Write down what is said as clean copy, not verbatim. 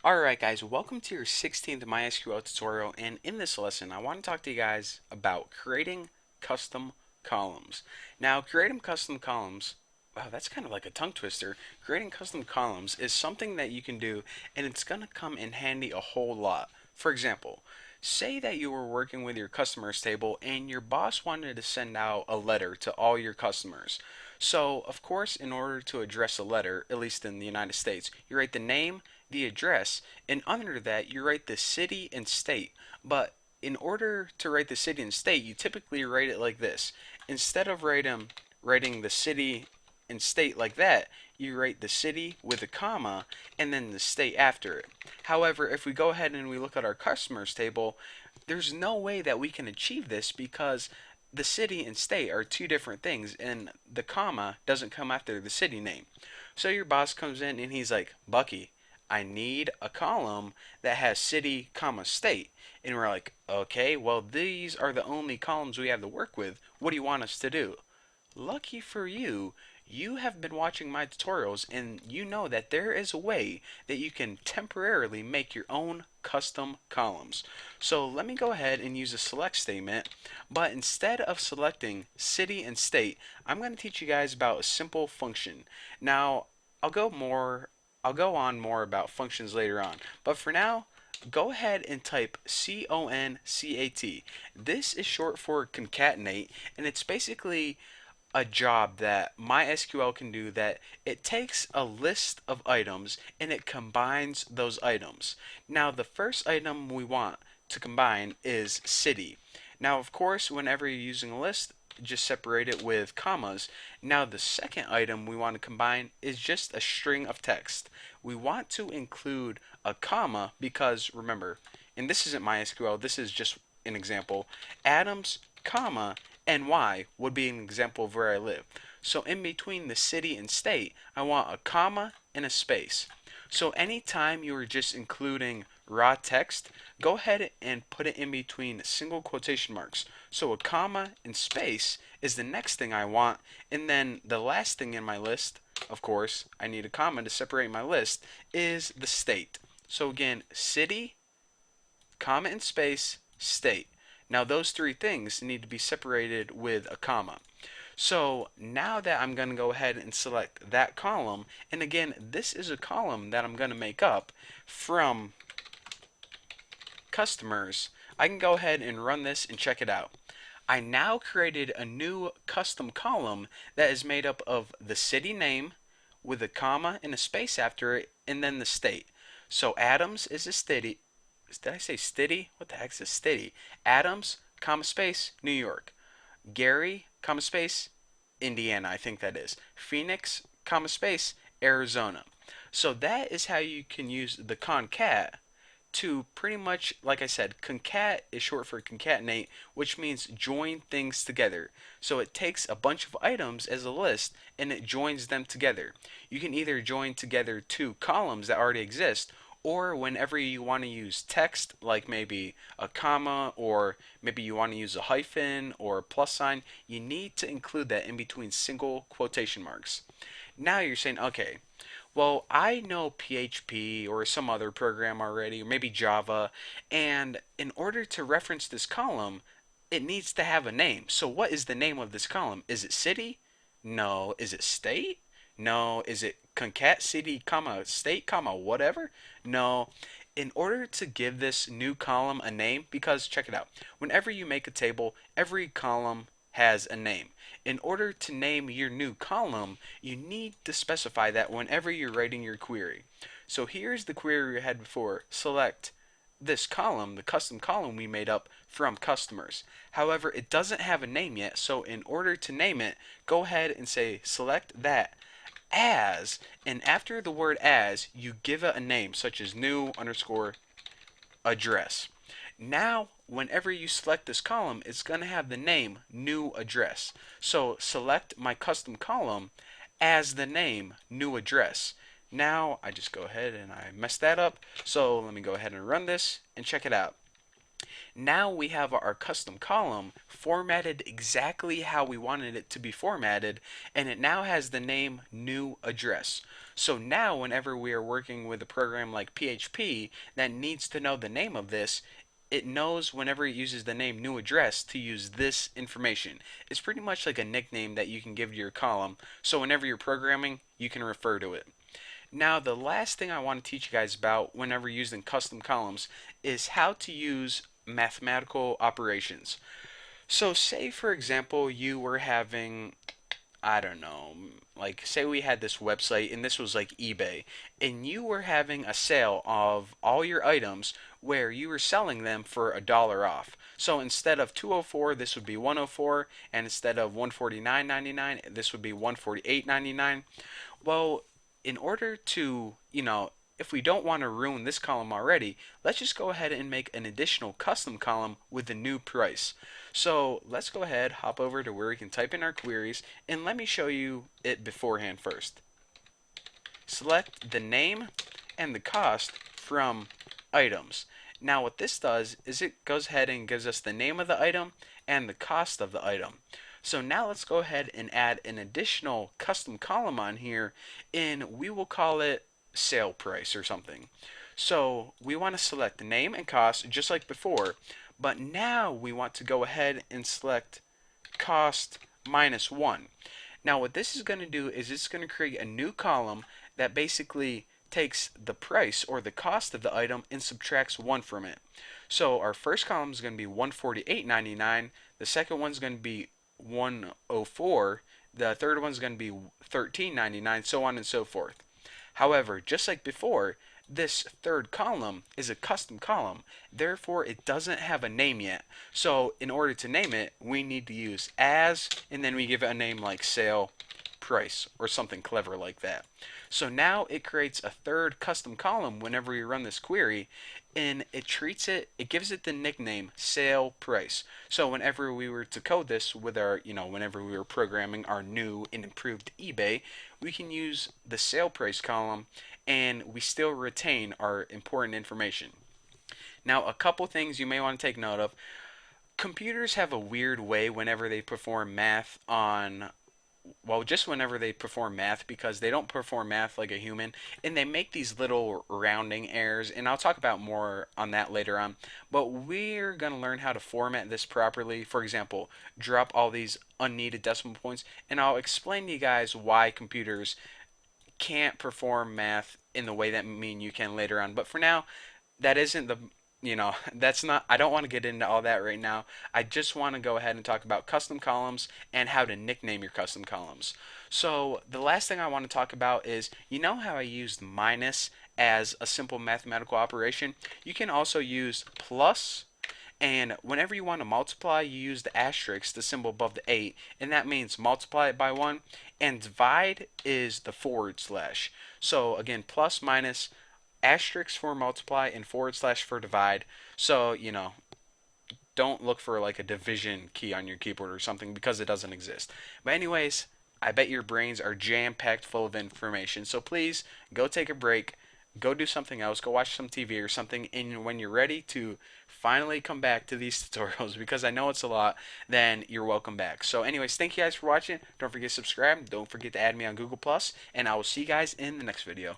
Alright guys, welcome to your 16th MySQL tutorial, and in this lesson I want to talk to you guys about creating custom columns. Now creating custom columns, wow, that's kind of like a tongue twister. Creating custom columns is something that you can do, and it's going to come in handy a whole lot. For example, say that you were working with your customers table and your boss wanted to send out a letter to all your customers. So, of course, in order to address a letter, at least in the United States, you write the name, the address, and under that you write the city and state. But in order to write the city and state, you typically write it like this. Instead of writing the city and state like that, you write the city with a comma and then the state after it. However, if we go ahead and we look at our customers table, there's no way that we can achieve this because the city and state are two different things, and the comma doesn't come after the city name. So your boss comes in and he's like, Bucky, I need a column that has city, comma, state. And we're like, okay, well, these are the only columns we have to work with. What do you want us to do? Lucky for you, you have been watching my tutorials and you know that there is a way that you can temporarily make your own custom columns. So let me go ahead and use a select statement, but instead of selecting city and state, I'm going to teach you guys about a simple function. Now, I'll go more I'll go on more about functions later on, but for now, go ahead and type concat. This is short for concatenate, and it's basically a job that MySQL can do that it takes a list of items and it combines those items. Now, the first item we want to combine is city. Now, of course, whenever you're using a list, just separate it with commas. Now, the second item we want to combine is just a string of text. We want to include a comma because, remember, and this isn't MySQL, this is just an example, Adams, comma, NY would be an example of where I live. So in between the city and state, I want a comma and a space. So anytime you are just including raw text, go ahead and put it in between single quotation marks. So a comma and space is the next thing I want, and then the last thing in my list, of course, I need a comma to separate my list, is the state. So again, city, comma and space, state. Now those three things need to be separated with a comma. So now that I'm going to go ahead and select that column, and again, this is a column that I'm going to make up from customers, I can go ahead and run this and check it out. I now created a new custom column that is made up of the city name with a comma and a space after it, and then the state. So Adams is a city. Did I say city? What the heck is city? Adams, comma space, New York. Gary, comma space, Indiana, I think that is. Phoenix, comma space, Arizona. So that is how you can use the concat to pretty much, like I said, concat is short for concatenate, which means join things together. So it takes a bunch of items as a list and it joins them together. You can either join together two columns that already exist, or whenever you want to use text, like maybe a comma, or maybe you want to use a hyphen or a plus sign, you need to include that in between single quotation marks. Now you're saying, okay, well, I know PHP or some other program already, or maybe Java, and in order to reference this column, it needs to have a name. So what is the name of this column? Is it city? No. Is it state? No. Is it concat city, comma, state, comma, whatever? No. In order to give this new column a name, because check it out, whenever you make a table, every column has a name. In order to name your new column, you need to specify that whenever you're writing your query. So here's the query we had before. Select this column, the custom column we made up from customers. However, it doesn't have a name yet, so in order to name it, go ahead and say select that as, and after the word as, you give it a name such as new underscore address. Now, whenever you select this column, it's going to have the name new address. So select my custom column as the name new address. Now, I just go ahead and I messed that up. So let me go ahead and run this and check it out. Now we have our custom column formatted exactly how we wanted it to be formatted, and it now has the name new address. So now whenever we are working with a program like PHP that needs to know the name of this, it knows whenever it uses the name new address to use this information. It's pretty much like a nickname that you can give to your column, so whenever you're programming, you can refer to it. Now, the last thing I want to teach you guys about whenever using custom columns is how to use mathematical operations. So, say for example, you were having, I don't know, like say we had this website and this was like eBay, and you were having a sale of all your items where you were selling them for $1 off. So instead of 204, this would be 104, and instead of 149.99, this would be 148.99. Well, in order to, if we don't want to ruin this column already, let's just go ahead and make an additional custom column with the new price. So let's go ahead, hop over to where we can type in our queries, and let me show you it beforehand first. Select the name and the cost from items. Now what this does is it goes ahead and gives us the name of the item and the cost of the item. So now let's go ahead and add an additional custom column on here, and we will call it sale price or something. So we want to select the name and cost just like before, but now we want to go ahead and select cost minus 1. Now what this is going to do is it's going to create a new column that basically takes the price or the cost of the item and subtracts 1 from it. So our first column is going to be 148.99, the second one's going to be 104, the third one's going to be 13.99, so on and so forth. However, just like before, this third column is a custom column, therefore it doesn't have a name yet. So in order to name it, we need to use as, and then we give it a name like sale price or something clever like that. So now it creates a third custom column whenever we run this query, and it gives it the nickname sale price. So whenever we were to code this with our, whenever we were programming our new and improved eBay, we can use the sale price column and we still retain our important information. Now, a couple things you may want to take note of. Computers have a weird way whenever they perform math on, well, just whenever they perform math, because they don't perform math like a human, and they make these little rounding errors, and I'll talk about more on that later on. But we're going to learn how to format this properly. For example, drop all these unneeded decimal points, and I'll explain to you guys why computers can't perform math in the way that me and you can later on. But for now, that isn't the that's not, I don't want to get into all that right now. I just want to go ahead and talk about custom columns and how to nickname your custom columns. So the last thing I want to talk about is, how I used minus as a simple mathematical operation? You can also use plus, and whenever you want to multiply, you use the asterisk, the symbol above the 8, and that means multiply it by 1. And divide is the forward slash. So again, plus, minus, asterisk for multiply, and forward slash for divide. So, don't look for like a division key on your keyboard or something because it doesn't exist. But anyways, I bet your brains are jam-packed full of information. So please go take a break, go do something else, go watch some TV or something, and when you're ready to finally come back to these tutorials, because I know it's a lot, then you're welcome back. So anyways, thank you guys for watching. Don't forget to subscribe. Don't forget to add me on Google+, and I will see you guys in the next video.